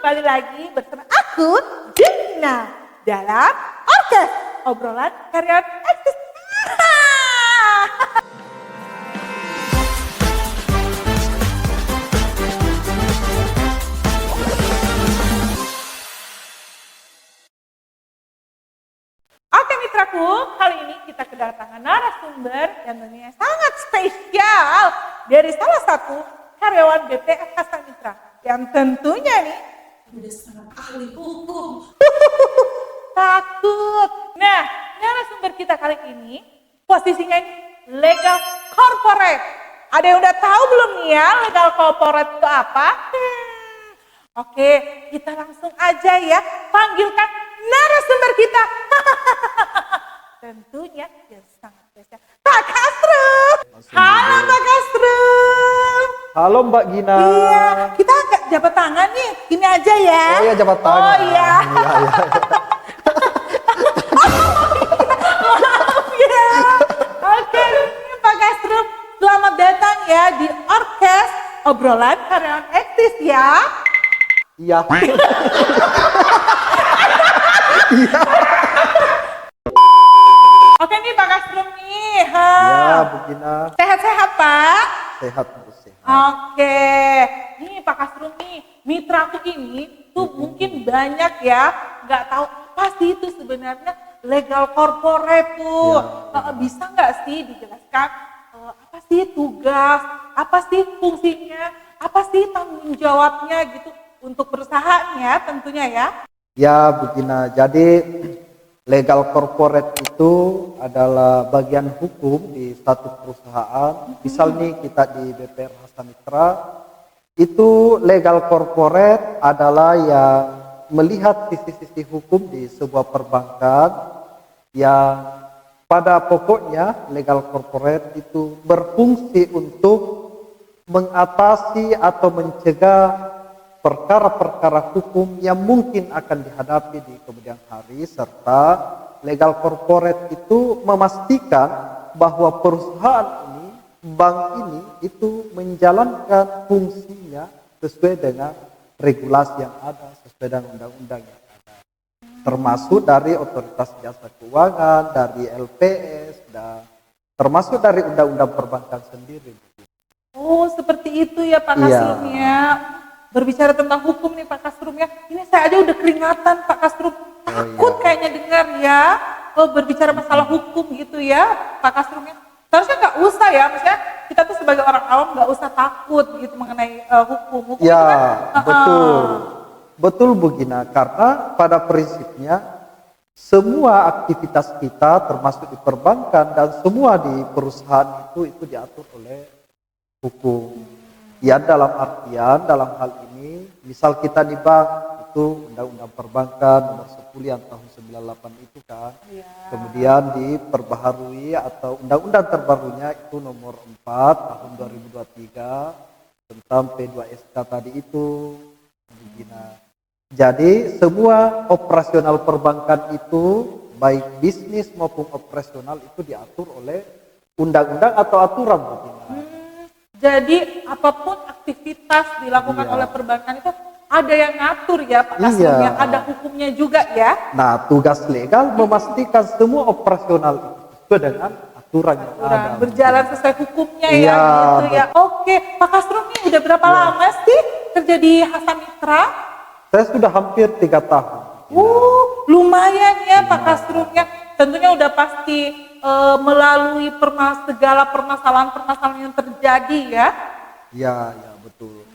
kembali lagi bersama aku, Dina, dalam Orkes Obrolan Karyawan Eksis. Oke mitraku, kali ini kita kedatangan narasumber yang tentunya sangat spesial dari salah satu karyawan BPF Hasta Mitra yang tentunya nih udah sangat ahli hukum. Takut. Nah, narasumber kita kali ini posisinya ini legal corporate. Ada yang udah tahu belum nih ya legal corporate itu apa? Oke, kita langsung aja ya panggilkan narasumber kita. Tentunya yang sangat spesial, Pak Kasrum. Halo Pak Kasrum. Halo Mbak Gina. Iya, kita nggak jabat tangan nih, gini aja ya. Oh iya jabat tangan. Oh iya. Maaf ya. Oke, Pak Kasrum, selamat datang ya di Orkes Obrolan Karyawan Eksis ya. Iya. Iya. Oke nih Pak Kasrum nih. Ya Bu Gina. Sehat-sehat Pak? Sehat Bu sehat. Oke, nih Pak Kasrum nih, mitraku ini tuh mungkin banyak ya nggak tahu apa sih itu sebenarnya legal corporate tuh. Ya. Bisa nggak sih dijelaskan apa sih tugas, apa sih fungsinya, apa sih tanggung jawabnya gitu untuk perusahaannya tentunya ya. Ya Bu Gina, jadi legal corporate itu adalah bagian hukum di satu perusahaan. Misal nih kita di BPR Hasta Mitra, itu legal corporate adalah yang melihat sisi-sisi hukum di sebuah perbankan yang pada pokoknya legal corporate itu berfungsi untuk mengatasi atau mencegah perkara-perkara hukum yang mungkin akan dihadapi di kemudian hari, serta legal corporate itu memastikan bahwa perusahaan ini, bank ini itu menjalankan fungsinya sesuai dengan regulasi yang ada, sesuai dengan undang-undang yang ada, termasuk dari otoritas jasa keuangan, dari LPS, dan termasuk dari undang-undang perbankan sendiri. Oh seperti itu ya Pak Kasrum ya. Berbicara tentang hukum nih Pak Kasrum ya, ini saya aja udah keringatan Pak Kasrum, takut kayaknya dengar ya, berbicara masalah hukum gitu ya Pak Kasrum ya. Seharusnya nggak usah ya, maksudnya kita tuh sebagai orang awam nggak usah takut gitu mengenai hukum. Hukum ya kan, betul Bu Gina, karena pada prinsipnya semua aktivitas kita termasuk di perbankan dan semua di perusahaan itu diatur oleh hukum. Ya dalam artian dalam hal ini misal kita di bank itu undang-undang perbankan nomor 10 yang tahun 98 itu kan, kemudian diperbaharui atau undang-undang terbarunya itu nomor 4 tahun 2023 tentang P2SK tadi itu. Jadi semua operasional perbankan itu baik bisnis maupun operasional itu diatur oleh undang-undang atau aturan begini. Jadi apapun aktivitas dilakukan oleh perbankan itu ada yang ngatur ya Pak Kasrum ya, ada hukumnya juga ya. Nah tugas legal memastikan semua operasional itu sesuai dengan aturan yang ada. Berjalan sesuai hukumnya ya gitu ya. Oke, Pak Kasrum ini udah berapa lama sih kerja di Hasta Mitra? Saya sudah hampir 3 tahun. Lumayan ya Pak Kasrum ya. Tentunya udah pasti melalui segala permasalahan-permasalahan yang terjadi ya. Ya betul.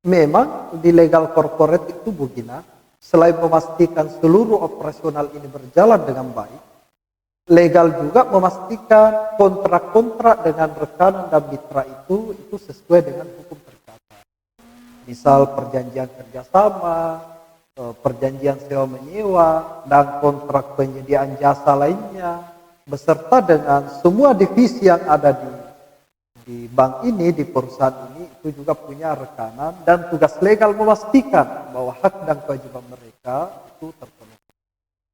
Memang di legal corporate itu Bu Gina, selain memastikan seluruh operasional ini berjalan dengan baik, legal juga memastikan kontrak-kontrak dengan rekanan dan mitra itu sesuai dengan hukum tercatat. Misal perjanjian kerjasama, perjanjian sewa menyewa, dan kontrak penyediaan jasa lainnya, beserta dengan semua divisi yang ada di bank ini, di perusahaan ini, itu juga punya rekanan dan tugas legal memastikan bahwa hak dan kewajiban mereka itu terpenuhi.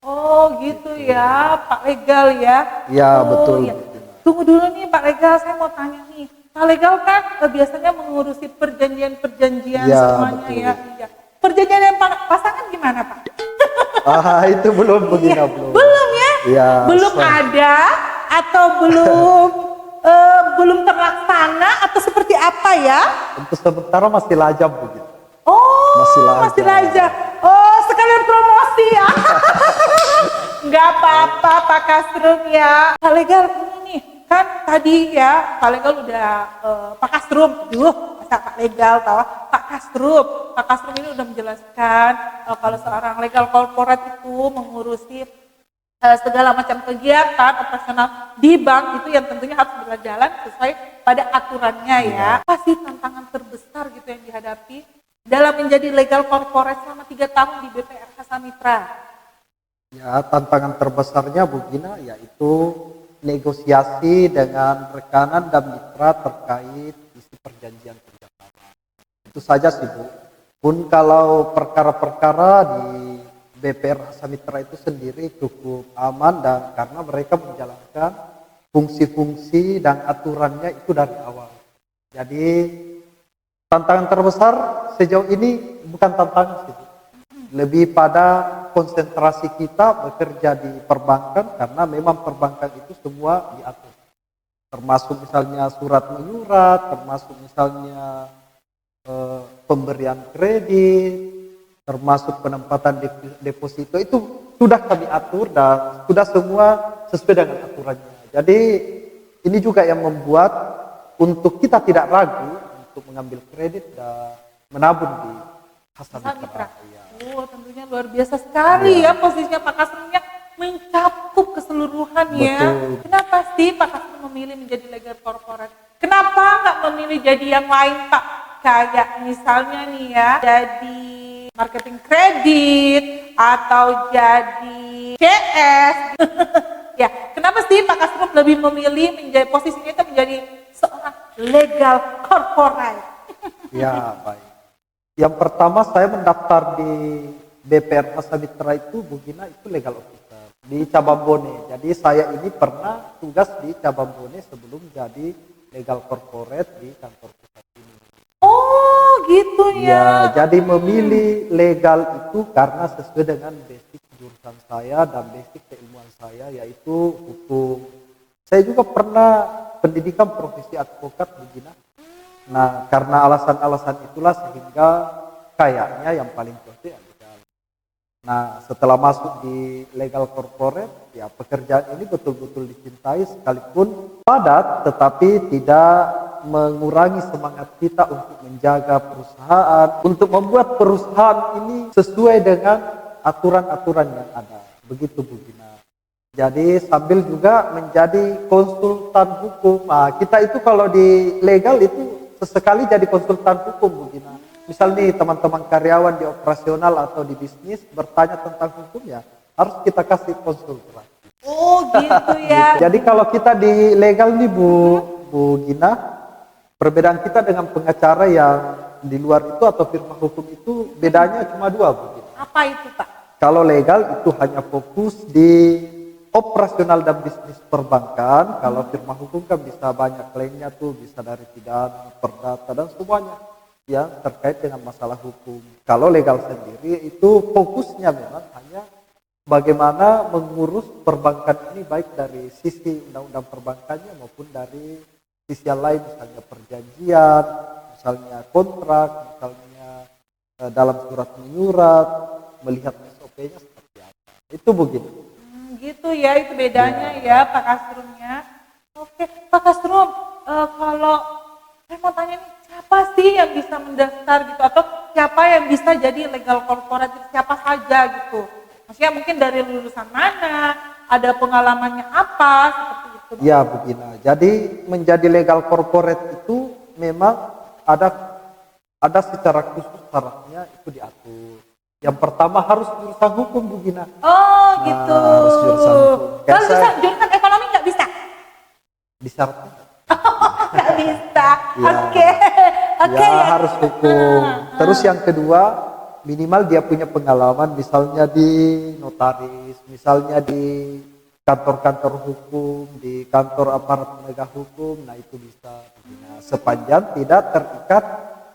Oh gitu ya Pak Legal ya. Ya betul. Ya. Tunggu dulu nih Pak Legal, saya mau tanya nih. Pak Legal kan biasanya mengurusi perjanjian-perjanjian semuanya betul. ya. Perjanjian yang pasangan gimana Pak? Itu belum begini, belum. Belum ya? Ya, Belum ada atau belum belum terlaksana atau seperti apa ya? untuk sementara masih lajang begitu. Oh, Masih lajang. masih lajang. Oh, sekalian promosi ya. Nggak apa-apa Pak Kasrum ya. Pak Legal ini nih, kan tadi ya Pak Legal udah Pak Kasrum, masa Pak Legal tahu Pak Kasrum. Pak Kasrum ini udah menjelaskan kalau seorang legal corporate itu mengurusi segala macam kegiatan operasional di bank itu yang tentunya harus berjalan sesuai pada aturannya ya. Apa sih tantangan terbesar gitu yang dihadapi dalam menjadi legal corporate selama 3 tahun di BPRH Samitra? Ya, tantangan terbesarnya Bu Gina yaitu negosiasi dengan rekanan dan mitra terkait isi perjanjian kerjasama. Itu saja sih Bu. Pun kalau perkara-perkara di BPR Samitra itu sendiri cukup aman dan karena mereka menjalankan fungsi-fungsi dan aturannya itu dari awal. Jadi tantangan terbesar sejauh ini bukan tantangan sih, lebih pada konsentrasi kita bekerja di perbankan karena memang perbankan itu semua diatur. Termasuk misalnya surat menyurat, termasuk misalnya pemberian kredit, termasuk penempatan deposito itu sudah kami atur dan sudah semua sesuai dengan aturannya. Jadi ini juga yang membuat untuk kita tidak ragu untuk mengambil kredit dan menabung di Samitra. Oh, tentunya luar biasa sekali ya posisinya Pak Kasrumnya mencakup keseluruhan ya. Kenapa sih Pak Kasrum memilih menjadi legal corporate? Kenapa nggak memilih jadi yang lain Pak? Kayak misalnya nih ya, jadi marketing kredit atau jadi CS. Ya, kenapa sih Pak Kasrum lebih memilih menjadi posisinya itu menjadi seorang legal corporate? Ya, baik. Yang pertama saya mendaftar di BPR Samitra itu Bu Gina itu legal officer di cabang Bone. Jadi saya ini pernah tugas di cabang Bone sebelum jadi legal corporate di kantor pusat ini. Oh, gitu ya. Ya, jadi memilih legal itu karena sesuai dengan basic jurusan saya dan basic keilmuan saya yaitu hukum. Saya juga pernah pendidikan profesi advokat Bu Gina. Nah, karena alasan-alasan itulah sehingga kayaknya yang paling cocok ya legal. Nah, setelah masuk di legal corporate, ya pekerjaan ini betul-betul dicintai sekalipun padat, tetapi tidak mengurangi semangat kita untuk menjaga perusahaan, untuk membuat perusahaan ini sesuai dengan aturan-aturan yang ada. Begitu Bu Gina. Jadi sambil juga menjadi konsultan hukum. Nah, kita itu kalau di legal itu sesekali jadi konsultan hukum Bu Gina. Misal nih teman-teman karyawan di operasional atau di bisnis bertanya tentang hukumnya, harus kita kasih konsultan. Oh gitu ya. Jadi kalau kita di legal nih Bu Gina, perbedaan kita dengan pengacara yang di luar itu atau firma hukum itu bedanya cuma 2 Bu Gina. Apa itu Pak? Kalau legal itu hanya fokus di operasional dan bisnis perbankan. Kalau firma hukum kan bisa banyak klaimnya tuh, bisa dari pidana, perdata dan semuanya yang terkait dengan masalah hukum. Kalau legal sendiri itu fokusnya memang hanya bagaimana mengurus perbankan ini baik dari sisi undang-undang perbankannya maupun dari sisi yang lain, misalnya perjanjian, misalnya kontrak, misalnya dalam surat menyurat, melihat SOP-nya seperti apa. Itu begitu. Gitu ya, itu bedanya ya Pak Kasrumnya. Oke, Pak Kasrum, kalau saya mau tanya nih, siapa sih yang bisa mendaftar gitu atau siapa yang bisa jadi legal corporate, siapa saja gitu? Maksudnya mungkin dari lulusan mana, ada pengalamannya apa seperti itu? Ya Bu Gina, jadi menjadi legal corporate itu memang ada secara khusus syaratnya itu diatur. Yang pertama harus jurusan hukum Bu Gina. Oh gitu. Harus jurusan hukum. Kalau jurusan ekonomi nggak bisa? Disyaratkan. Nggak bisa. Ya. Oke. Ya, harus hukum. Terus yang kedua, minimal dia punya pengalaman misalnya di notaris, misalnya di kantor-kantor hukum, di kantor aparat penegak hukum. Nah itu bisa. Sepanjang tidak terikat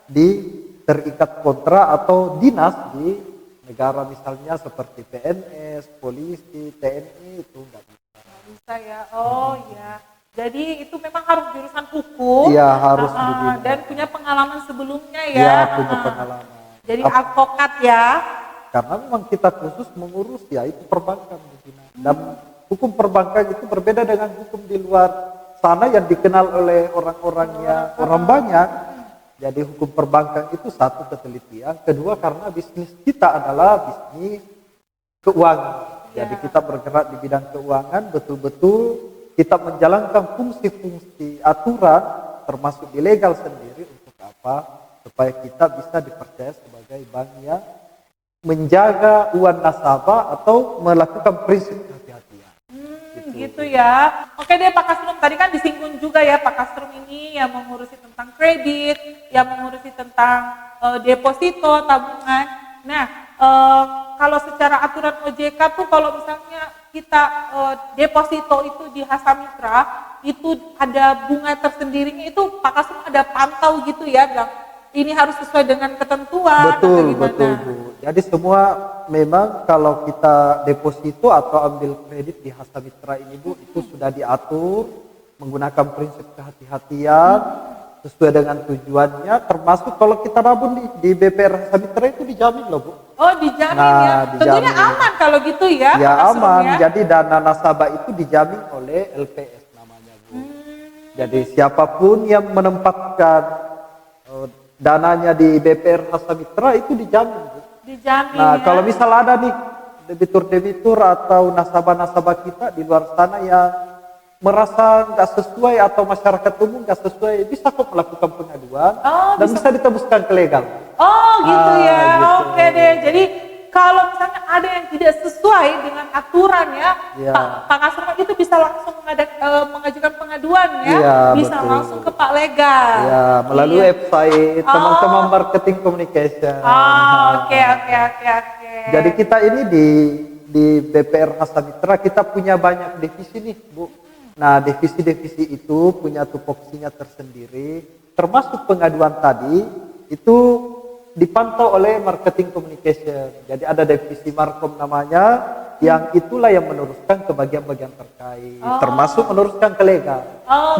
di terikat kontrak atau dinas di negara misalnya seperti PNS, polisi, TNI itu enggak bisa. Nggak bisa ya. Oh ya. Jadi itu memang harus jurusan hukum. Iya, harus begini. Dan punya pengalaman sebelumnya ya. Iya, punya pengalaman. Jadi advokat ya. Karena memang kita khusus mengurus ya itu perbankan begini. Dan hukum perbankan itu berbeda dengan hukum di luar sana yang dikenal oleh orang-orangnya orang banyak. Jadi hukum perbankan itu satu ketelitian, kedua karena bisnis kita adalah bisnis keuangan. Jadi kita bergerak di bidang keuangan, betul-betul kita menjalankan fungsi-fungsi aturan termasuk di legal sendiri untuk apa? Supaya kita bisa dipercaya sebagai bank yang menjaga uang nasabah atau melakukan prinsip kehati-hatian. Gitu ya. Oke deh Pak Kasrum, tadi kan disinggung juga ya Pak Kasrum ini yang mengurusi tentang kredit, yang mengurusi tentang deposito, tabungan. Nah, kalau secara aturan OJK tuh kalau misalnya kita deposito itu di Hasa Mitra, itu ada bunga tersendirinya, itu Pak Kasrum ada pantau gitu ya, bilang ini harus sesuai dengan ketentuan. Betul, betul Bu. Jadi semua memang kalau kita deposito atau ambil kredit di Hasa Mitra ini Bu, itu sudah diatur menggunakan prinsip kehati-hatian sesuai dengan tujuannya, termasuk kalau kita nabung di BPR Hasa Mitra itu dijamin loh Bu. Oh dijamin Nah, ya, tentunya aman kalau gitu ya. Ya Pak Kasrum, aman, ya. jadi dana nasabah itu dijamin oleh LPS namanya Bu. Jadi siapapun yang menempatkan dananya di BPR Hasa Mitra itu dijamin Bu. Dijamin Nah ya. kalau misal ada nih debitur-debitur atau nasabah-nasabah kita di luar sana yang merasa nggak sesuai atau masyarakat umum nggak sesuai, bisa kok melakukan pengaduan dan bisa ditembuskan ke legal. Oh gitu ya, gitu. oke deh. Jadi kalau misalnya ada yang tidak sesuai dengan aturan ya, Ya. Pak Kasrum itu bisa langsung mengajukan pengaduan ya, Iya, bisa betul. langsung ke Pak Legal. Ya, melalui Iya. website teman-teman marketing communication. Oke. Jadi kita ini di BPR Hasa Mitra kita punya banyak divisi nih Bu. Nah divisi-divisi itu punya tupoksinya tersendiri, termasuk pengaduan tadi itu dipantau oleh marketing communication. Jadi ada divisi Markom namanya, yang itulah yang meneruskan ke bagian-bagian terkait, termasuk meneruskan ke legal.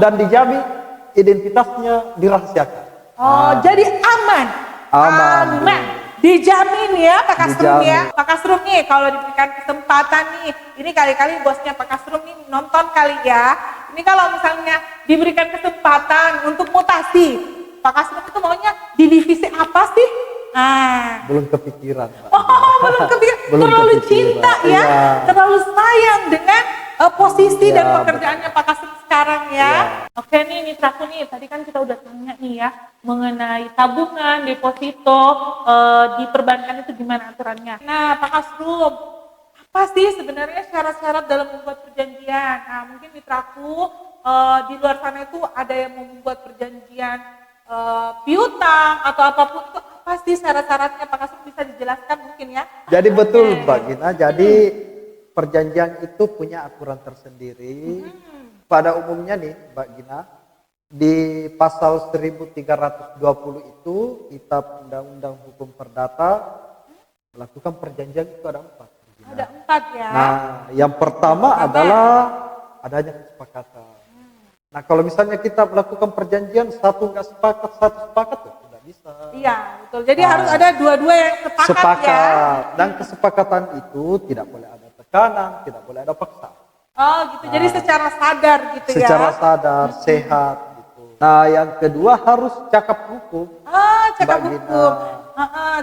Dan dijamin identitasnya dirahasiakan. Jadi aman. Aman. Dijamin ya Pak Kasrum ya. Dijamin. Pak Kasrum nih kalau diberikan kesempatan nih, ini kali-kali bosnya Pak Kasrum nih nonton kali ya. Ini kalau misalnya diberikan kesempatan untuk mutasi, Pak Kasrum itu maunya di divisi apa sih? Belum kepikiran Pak. Belum kepikiran. Belum Terlalu kepikiran. cinta ya, Iya. terlalu sayang dengan posisi Iya, dan pekerjaannya Pak Kasrum sekarang ya. Iya. Oke nih Mitraku nih, tadi kan kita udah tanya nih ya mengenai tabungan, deposito di perbankan itu gimana aturannya. Nah Pak Kasrum, apa sih sebenarnya syarat-syarat dalam membuat perjanjian? Nah mungkin Mitraku di luar sana itu ada yang mau membuat perjanjian piutang atau apapun, itu apa sih syarat-syaratnya Pak Kasrum, bisa dijelaskan mungkin ya? Jadi betul Mbak Gina, jadi perjanjian itu punya aturan tersendiri. Pada umumnya nih Mbak Gina, di pasal 1320 itu Kitab Undang-Undang Hukum Perdata melakukan perjanjian itu ada 4. Ada 4 ya. Nah, yang pertama adalah adanya kesepakatan. Nah, kalau misalnya kita melakukan perjanjian satu nggak sepakat, satu sepakat, ya tidak bisa. Iya, betul. Jadi harus ada dua-dua yang sepakat ya. Dan kesepakatan itu tidak boleh ada tekanan, tidak boleh ada paksaan. Oh gitu, jadi secara sadar gitu ya. Secara sadar, sehat gitu. Nah, yang kedua harus cakap hukum. Cakap Mbak hukum. Gina.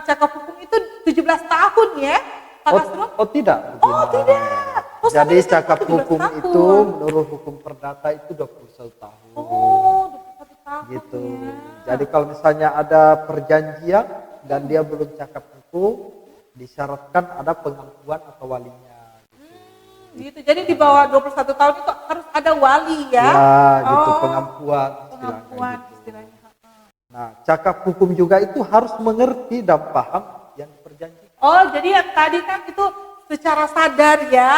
Cakap hukum itu 17 tahun ya, Pak Kasrum? Oh tidak. Oh Gina. tidak. Oh, Jadi sampai cakap 17 hukum tahun. itu menurut hukum perdata itu 21 tahun. Oh, 21 tahun Gitu. ya. Jadi kalau misalnya ada perjanjian dan dia belum cakap hukum, disyaratkan ada pengakuan atau walinya. Gitu. Jadi di bawah 21 tahun itu harus ada wali ya. Ya, gitu pengampuan Pengakuan gitu. istilahnya. Nah, cakap hukum juga itu harus mengerti dan paham yang diperjanjikan. Oh, jadi yang tadi kan itu secara sadar ya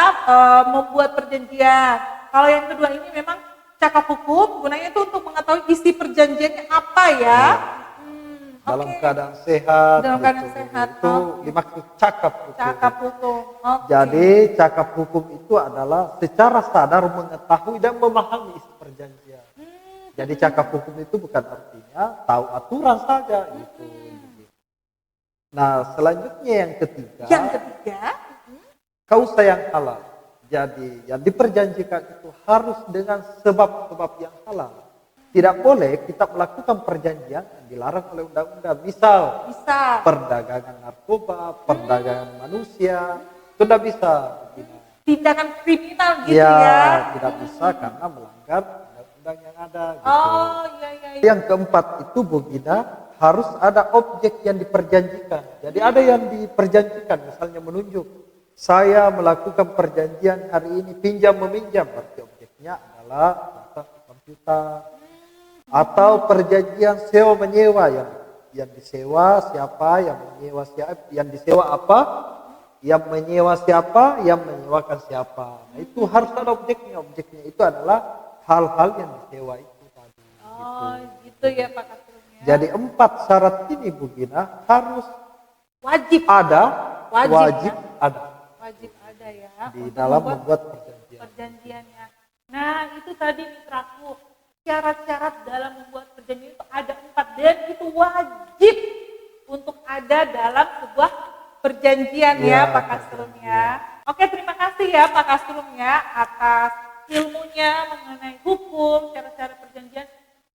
membuat perjanjian. Kalau yang kedua ini memang cakap hukum, gunanya itu untuk mengetahui isi perjanjiannya apa ya. dalam Oke. keadaan sehat. Dalam keadaan gitu. sehat, Itu oke. dimaksud cakap hukum. Cakap hukum. Oke. Jadi cakap hukum itu adalah secara sadar mengetahui dan memahami isi perjanjian. Jadi cakap hukum itu bukan artinya tahu aturan saja gitu. Nah, selanjutnya yang ketiga, Yang ketiga, kausa yang halal. Jadi yang diperjanjikan itu harus dengan sebab-sebab yang halal. Tidak boleh kita melakukan perjanjian yang dilarang oleh undang-undang. Misal bisa perdagangan narkoba, perdagangan manusia, itu tidak bisa. tindakan kriminal gitu Ya, ya. tidak bisa karena melanggar undang-undang yang ada. Gitu. Oh, iya, iya, iya. Yang keempat itu Bugina harus ada objek yang diperjanjikan. Jadi ada yang diperjanjikan, misalnya menunjuk saya melakukan perjanjian hari ini pinjam meminjam, berarti objeknya adalah komputer. Atau perjanjian sewa menyewa yang disewa siapa, yang menyewa siapa, yang disewa apa, yang menyewa siapa, yang menyewakan siapa. Nah, itu harus ada objeknya. Objeknya itu adalah hal-hal yang disewa itu tadi. Oh, gitu ya Pak Kasrumnya. Jadi 4 syarat ini Bu Gina harus Wajib ada, Wajib, wajib ya? ada wajib ada ya di untuk dalam membuat membuat perjanjian. perjanjiannya. Nah, itu tadi mitraku. Syarat-syarat dalam membuat perjanjian itu ada 4 dan itu wajib untuk ada dalam sebuah perjanjian ya, Ya, Pak Kasrum ya. Oke, terima kasih ya Pak Kasrum ya atas ilmunya mengenai hukum, cara-cara perjanjian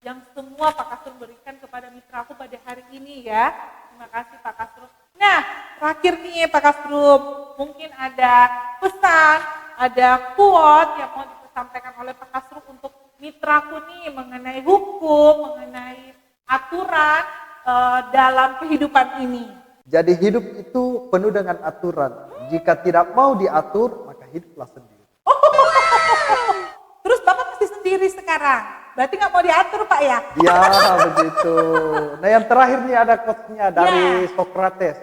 yang semua Pak Kasrum berikan kepada mitraku pada hari ini ya. Terima kasih Pak Kasrum. Nah, terakhir nih Pak Kasrum, mungkin ada pesan, ada quote yang mau disampaikan oleh Pak Kasrum untuk mitraku nih mengenai hukum, mengenai aturan dalam kehidupan ini. Jadi hidup itu penuh dengan aturan. Jika tidak mau diatur, maka hiduplah sendiri. Terus Bapak masih sendiri sekarang, berarti nggak mau diatur Pak ya? Ya, begitu. Nah, yang terakhir nih ada quotes-nya dari Socrates.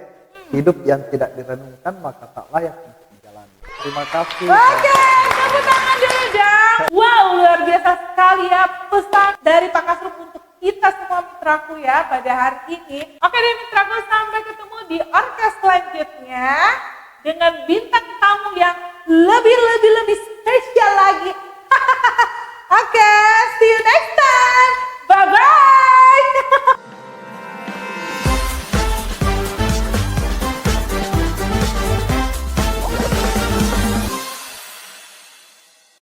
Hidup yang tidak direnungkan maka tak layak untuk dijalani. Terima kasih. Oke, tepuk tangan dulu dong. Wow, luar biasa sekali ya pesan dari Pak Kasrum untuk kita semua mitraku ya pada hari ini. Oke deh mitraku, sampai ketemu di orkes selanjutnya dengan bintang tamu yang lebih spesial lagi. Oke,